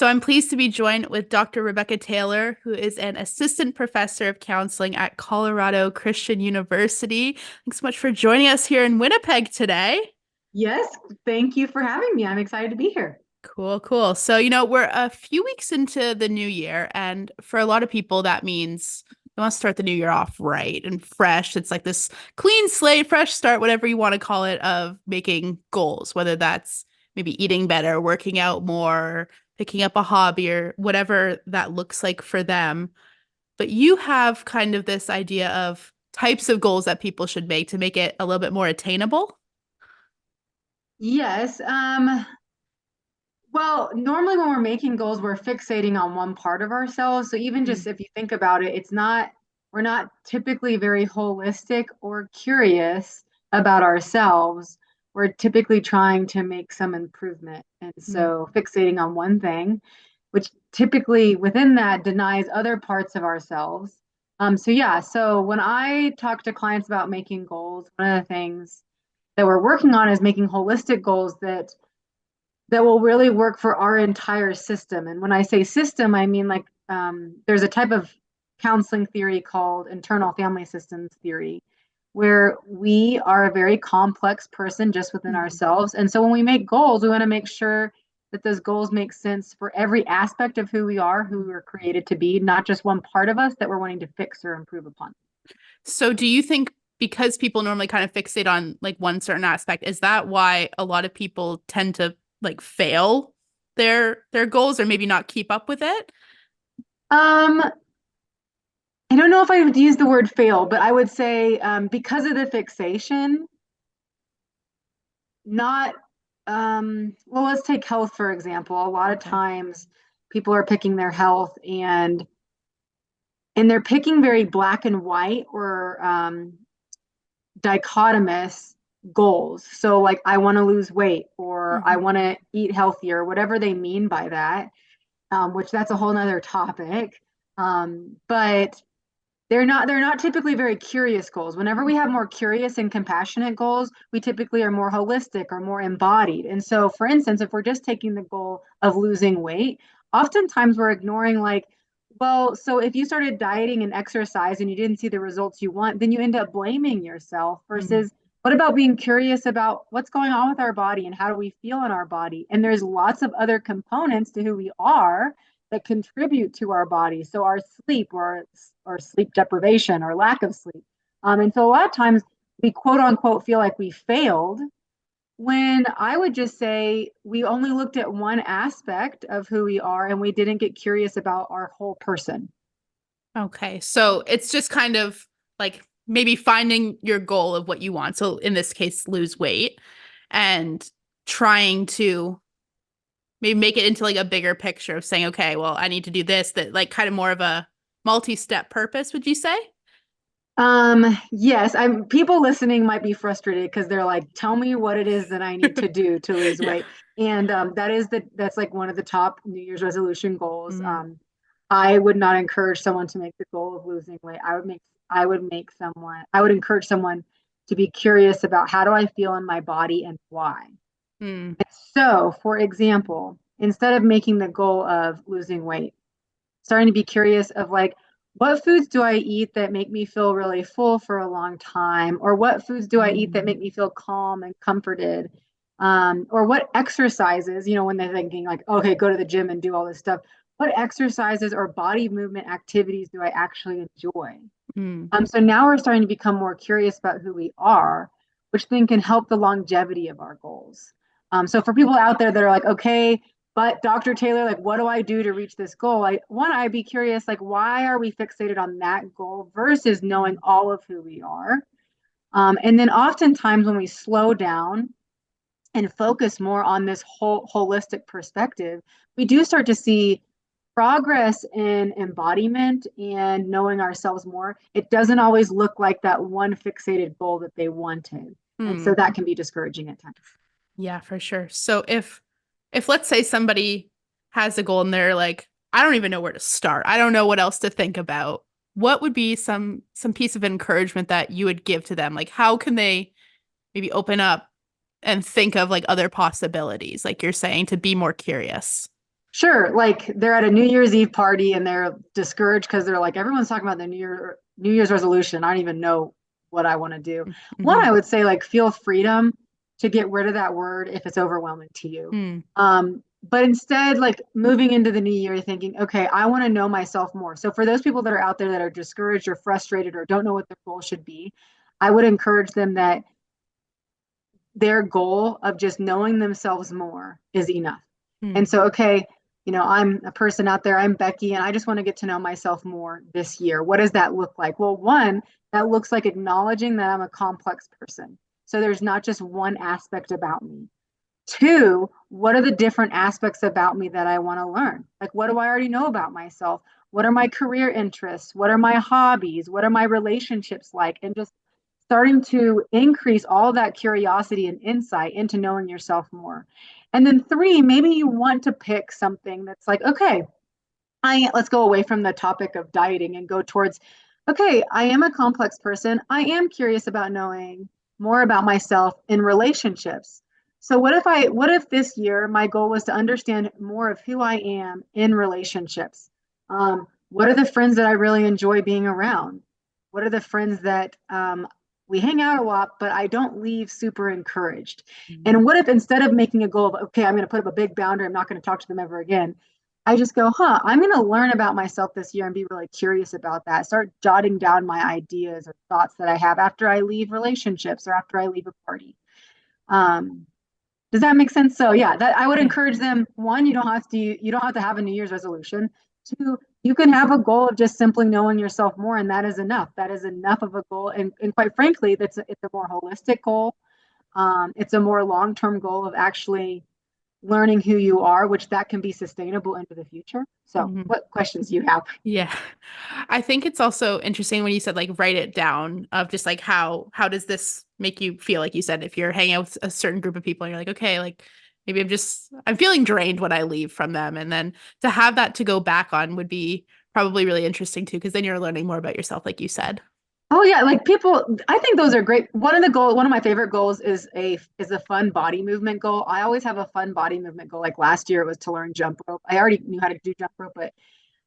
So I'm pleased to be joined with Dr. Rebecca Taylor, who is an assistant professor of counseling at Colorado Christian University. Thanks so much for joining us here in Winnipeg today. Yes, thank you for having me. I'm excited to be here. Cool, cool. So, we're a few weeks into the new year, and for a lot of people, that means they want to start the new year off right and fresh. It's like this clean slate, fresh start, whatever you want to call it, of making goals, whether that's maybe eating better, working out more, picking up a hobby, or whatever that looks like for them. But you have kind of this idea of types of goals that people should make to make it a little bit more attainable. Yes. Well, normally when we're making goals, we're fixating on one part of ourselves. So even Mm, just if you think about it, we're not typically very holistic or curious about ourselves. We're typically trying to make some improvement. And mm, so fixating on one thing, which typically within that denies other parts of ourselves. So when I talk to clients about making goals, one of the things that we're working on is making holistic goals that will really work for our entire system. And when I say system, I mean like there's a type of counseling theory called internal family systems theory, where we are a very complex person just within mm. ourselves. And so when we make goals, we want to make sure that those goals make sense for every aspect of who we are, who we were created to be, not just one part of us that we're wanting to fix or improve upon. So do you think because people normally kind of fixate on like one certain aspect, is that why a lot of people tend to like fail their goals or maybe not keep up with it? Um, I don't know if I would use the word fail, but I would say because of the fixation, not well, let's take health for example. A lot of Okay. times people are picking their health and they're picking very black and white or dichotomous goals. So like I want to lose weight or I Hmm. want to eat healthier, whatever they mean by that, which that's a whole nother topic. But they're not typically very curious goals. Whenever we have more curious and compassionate goals, we typically are more holistic or more embodied. And so, for instance, if we're just taking the goal of losing weight, oftentimes we're ignoring like, well, so if you started dieting and exercise and you didn't see the results you want, then you end up blaming yourself Mm. versus what about being curious about what's going on with our body and how do we feel in our body? And there's lots of other components to who we are that contribute to our body. So our sleep or sleep deprivation or lack of sleep. And so a lot of times we quote unquote feel like we failed when I would just say we only looked at one aspect of who we are and we didn't get curious about our whole person. Okay. So it's just kind of like maybe finding your goal of what you want. So in this case, lose weight and trying to maybe make it into like a bigger picture of saying, okay, well, I need to do this, that like kind of more of a multi-step purpose, would you say? Yes, I'm people listening might be frustrated because they're like, tell me what it is that I need to do to lose Yeah. weight. And that's like one of the top New Year's resolution goals. Mm, I would not encourage someone to make the goal of losing weight. I would encourage someone to be curious about how do I feel in my body and why. mm, So, for example, instead of making the goal of losing weight, starting to be curious of like, what foods do I eat that make me feel really full for a long time? Or what foods do I eat that mm, make me feel calm and comforted? Or what exercises, when they're thinking like, okay, go to the gym and do all this stuff, what exercises or body movement activities do I actually enjoy? mm. So now we're starting to become more curious about who we are, which then can help the longevity of our goals. So for people out there that are like, okay, but Dr. Taylor, like, what do I do to reach this goal? I'd be curious, like, why are we fixated on that goal versus knowing all of who we are? And then oftentimes when we slow down and focus more on this whole holistic perspective, we do start to see progress in embodiment and knowing ourselves more. It doesn't always look like that one fixated goal that they wanted. And so Mm. that can be discouraging at times. Yeah, for sure. So if let's say somebody has a goal and they're like, I don't even know where to start. I don't know what else to think about. What would be some piece of encouragement that you would give to them? Like how can they maybe open up and think of like other possibilities, like you're saying, to be more curious? Sure, like they're at a New Year's Eve party and they're discouraged because they're like, everyone's talking about the New Year's resolution. I don't even know what I want to do. One, Mm-hmm. I would say like feel freedom to get rid of that word if it's overwhelming to you. Mm. But instead, like moving into the new year, thinking, okay, I want to know myself more. So for those people that are out there that are discouraged or frustrated or don't know what their goal should be, I would encourage them that their goal of just knowing themselves more is enough. And Mm. so, okay, I'm a person out there, I'm Becky, and I just want to get to know myself more this year. What does that look like? Well, one, that looks like acknowledging that I'm a complex person. So there's not just one aspect about me. Two, what are the different aspects about me that I want to learn? Like, what do I already know about myself? What are my career interests? What are my hobbies? What are my relationships like? And just starting to increase all that curiosity and insight into knowing yourself more. And then three, maybe you want to pick something that's like, okay, let's go away from the topic of dieting and go towards, okay, I am a complex person. I am curious about knowing more about myself in relationships. So what if this year my goal was to understand more of who I am in relationships? What are the friends that I really enjoy being around? What are the friends that we hang out a lot, but I don't leave super encouraged? And what if instead of making a goal of, okay, I'm going to put up a big boundary, I'm not going to talk to them ever again, I just go, I'm going to learn about myself this year and be really curious about that. Start jotting down my ideas or thoughts that I have after I leave relationships or after I leave a party. Um, does that make sense? So yeah, that I would Yeah. encourage them. One, you don't have to have a New Year's resolution. Two, you can have a goal of just simply knowing yourself more, and that is enough. That is enough of a goal. And quite frankly, it's a more holistic goal. It's a more long-term goal of actually learning who you are, which that can be sustainable into the future. So, Mhm. what questions do you have? Yeah. I think it's also interesting when you said like write it down of just like how does this make you feel, like you said, if you're hanging out with a certain group of people and you're like, okay, like maybe I'm feeling drained when I leave from them. And then to have that to go back on would be probably really interesting too, because then you're learning more about yourself, like you said. Oh yeah, like people, I think those are great. One of my favorite goals is a fun body movement goal. I always have a fun body movement goal. Like last year it was to learn jump rope. I already knew how to do jump rope, but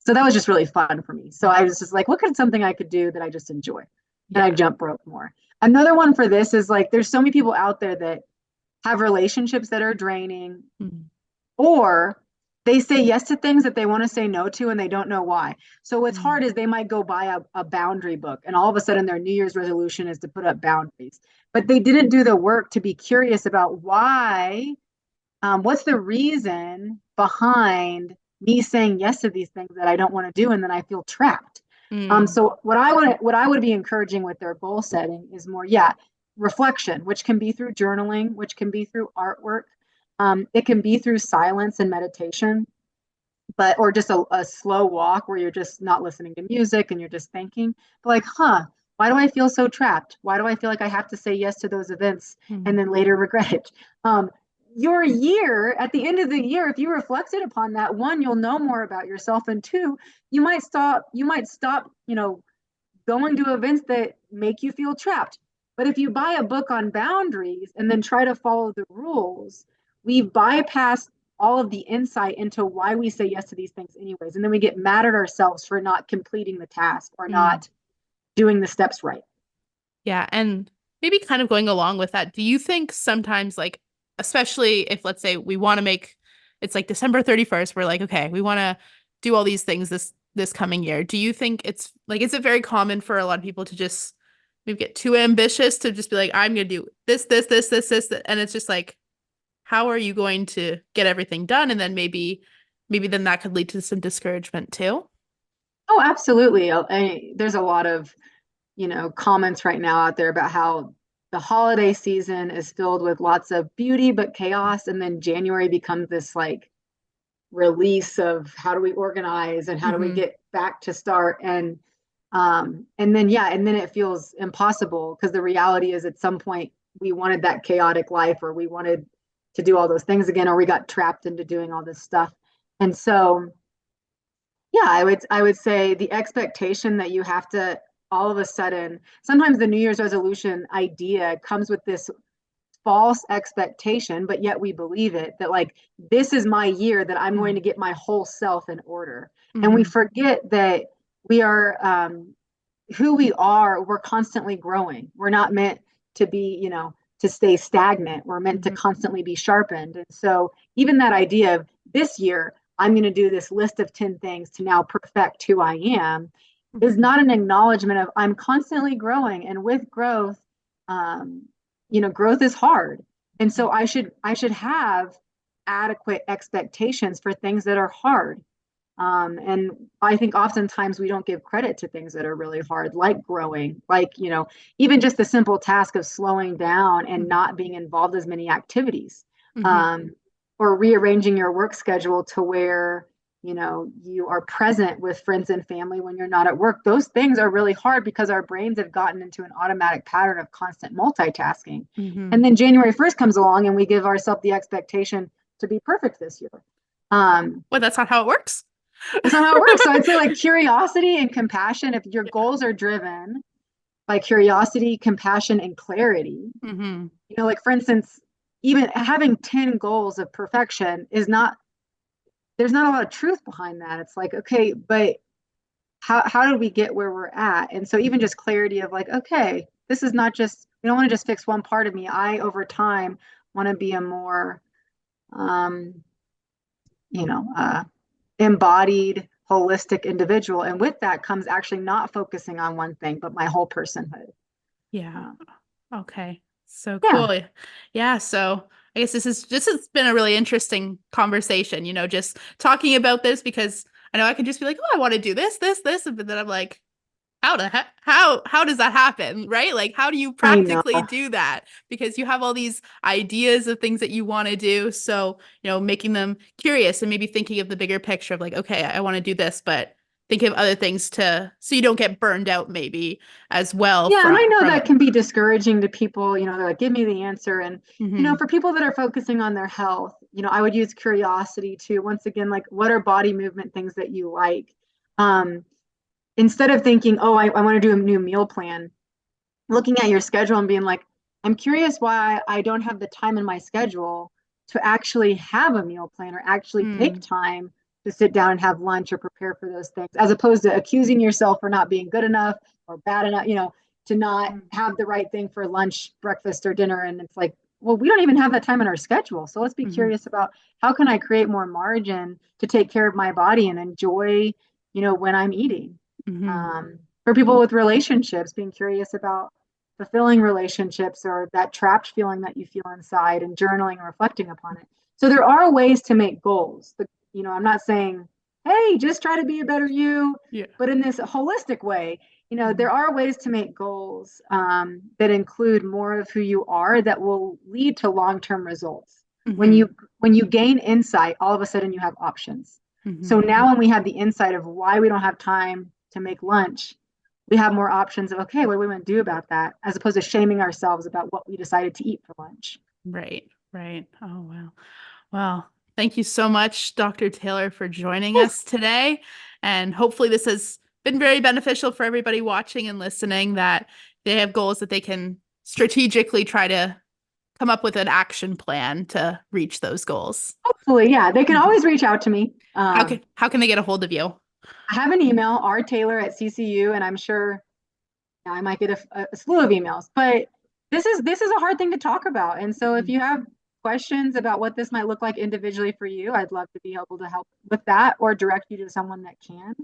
so that was just really fun for me. So I was just like, what could something I could do that I just enjoy? And I Yeah. jump rope more. Another one for this is like there's so many people out there that have relationships that are draining, Mhm. or they say yes to things that they want to say no to and they don't know why. So what's Mhm. hard is they might go buy a boundary book and all of a sudden their New Year's resolution is to put up boundaries. But they didn't do the work to be curious about why, what's the reason behind me saying yes to these things that I don't want to do and then I feel trapped. Mm. So what I would be encouraging with their goal setting is more, yeah, reflection, which can be through journaling, which can be through artwork, it can be through silence and meditation, but or just a slow walk where you're just not listening to music and you're just thinking. But like, why do I feel so trapped? Why do I feel like I have to say yes to those events and Mhm. then later regret it? Your year, at the end of the year, if you reflected upon that, one, you'll know more about yourself, and two, you might stop, going to events that make you feel trapped. But if you buy a book on boundaries and then try to follow the rules, we bypass all of the insight into why we say yes to these things anyways. And then we get mad at ourselves for not completing the task or Mm. not doing the steps right. Yeah, and maybe kind of going along with that, do you think sometimes like especially if let's say we want to make it's like December 31st, we're like, okay, we want to do all these things this coming year. Do you think it's like is it very common for a lot of people to just maybe get too ambitious to just be like, I'm gonna do this, and it's just like, how are you going to get everything done? And then maybe then that could lead to some discouragement too. Oh, absolutely. There's a lot of, comments right now out there about how the holiday season is filled with lots of beauty but chaos, and then January becomes this like release of how do we organize and how do we Hmm. get back to start, and then yeah, and then it feels impossible because the reality is at some point we wanted that chaotic life or we wanted to do all those things again or we got trapped into doing all this stuff. And so yeah, I would say the expectation that you have to all of a sudden, sometimes the New Year's resolution idea comes with this false expectation, but yet we believe it, that like this is my year that I'm going to get my whole self in order. And we Mm-hmm. forget that we are who we are, we're constantly growing. We're not meant to be, to stay stagnant. We're meant to Mm-hmm. constantly be sharpened. And so even that idea of this year, I'm going to do this list of 10 things to now perfect who I am is Mm-hmm. not an acknowledgement of I'm constantly growing. And with growth, growth is hard. And so I should have adequate expectations for things that are hard. And I think oftentimes we don't give credit to things that are really hard, like growing, like, even just the simple task of slowing down and not being involved as many activities, Mm-hmm. um, or rearranging your work schedule to where, you are present with friends and family when you're not at work. Those things are really hard because our brains have gotten into an automatic pattern of constant multitasking. Mm-hmm. And then January 1st comes along and we give ourselves the expectation to be perfect this year. Um, Well, that's not how it works. that's not how it works. So I'd say like curiosity and compassion, if your goals are driven by curiosity, compassion, and clarity, Mm-hmm. like for instance, even having 10 goals of perfection is not, there's not a lot of truth behind that. It's like, okay, but how did we get where we're at? And so even just clarity of like, okay, this is not just, we don't want to just fix one part of me. I, over time, want to be a more, um, you know, uh, embodied, holistic individual. And with that comes actually not focusing on one thing, but my whole personhood. Yeah. Um, Okay. So yeah, cool. Yeah. So I guess this has been a really interesting conversation, just talking about this because I know I could just be like, oh, I want to do this, this, this. But then I'm like, how does that happen? Right? Like, how do you I know. practically do that? Because you have all these ideas of things that you want to do. So, making them curious and maybe thinking of the bigger picture of like, okay, I want to do this, but think of other things so you don't get burned out maybe as well Yeah, and I know from that it. can be discouraging to people, they're like, give me the answer. And, Hmm. for people that are focusing on their health, I would use curiosity too. Once again, like what are body movement things that you like? Um, Instead of thinking, oh, I want to do a new meal plan, looking at your schedule and being like, I'm curious why I don't have the time in my schedule to actually have a meal plan or actually take Mm. time to sit down and have lunch or prepare for those things, as opposed to accusing yourself for not being good enough or bad enough, to not have the right thing for lunch, breakfast, or dinner. And it's like, well, we don't even have that time in our schedule. So let's be Hmm. curious about how can I create more margin to take care of my body and enjoy, when I'm eating. Hmm. For people with relationships, being curious about fulfilling relationships or that trapped feeling that you feel inside and journaling and reflecting upon it. So there are ways to make goals. I'm not saying, hey, just try to be a better you, Yeah. but in this holistic way, Hmm. there are ways to make goals that include more of who you are that will lead to long-term results. When Hmm. you when you gain insight, all of a sudden you have options. Hmm. So now when we have the insight of why we don't have time to make lunch, we have more options of, okay, what do we want to do about that, as opposed to shaming ourselves about what we decided to eat for lunch. Right. Right. Oh, wow. Well, thank you so much, Dr. Taylor, for joining Yes. us today. And hopefully, this has been very beneficial for everybody watching and listening that they have goals that they can strategically try to come up with an action plan to reach those goals. Hopefully, yeah, they can Mhm. always reach out to me. How can they get a hold of you? I have an email, rtaylor@ccu, and I'm sure I might get a slew of emails. But this is a hard thing to talk about, and so if Mhm. you have questions about what this might look like individually for you, I'd love to be able to help with that or direct you to someone that can.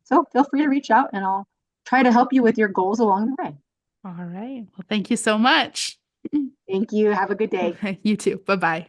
So feel free to reach out, and I'll try to help you with your goals along the way. All right. Well, thank you so much. Thank you. Have a good day. You too. Bye bye.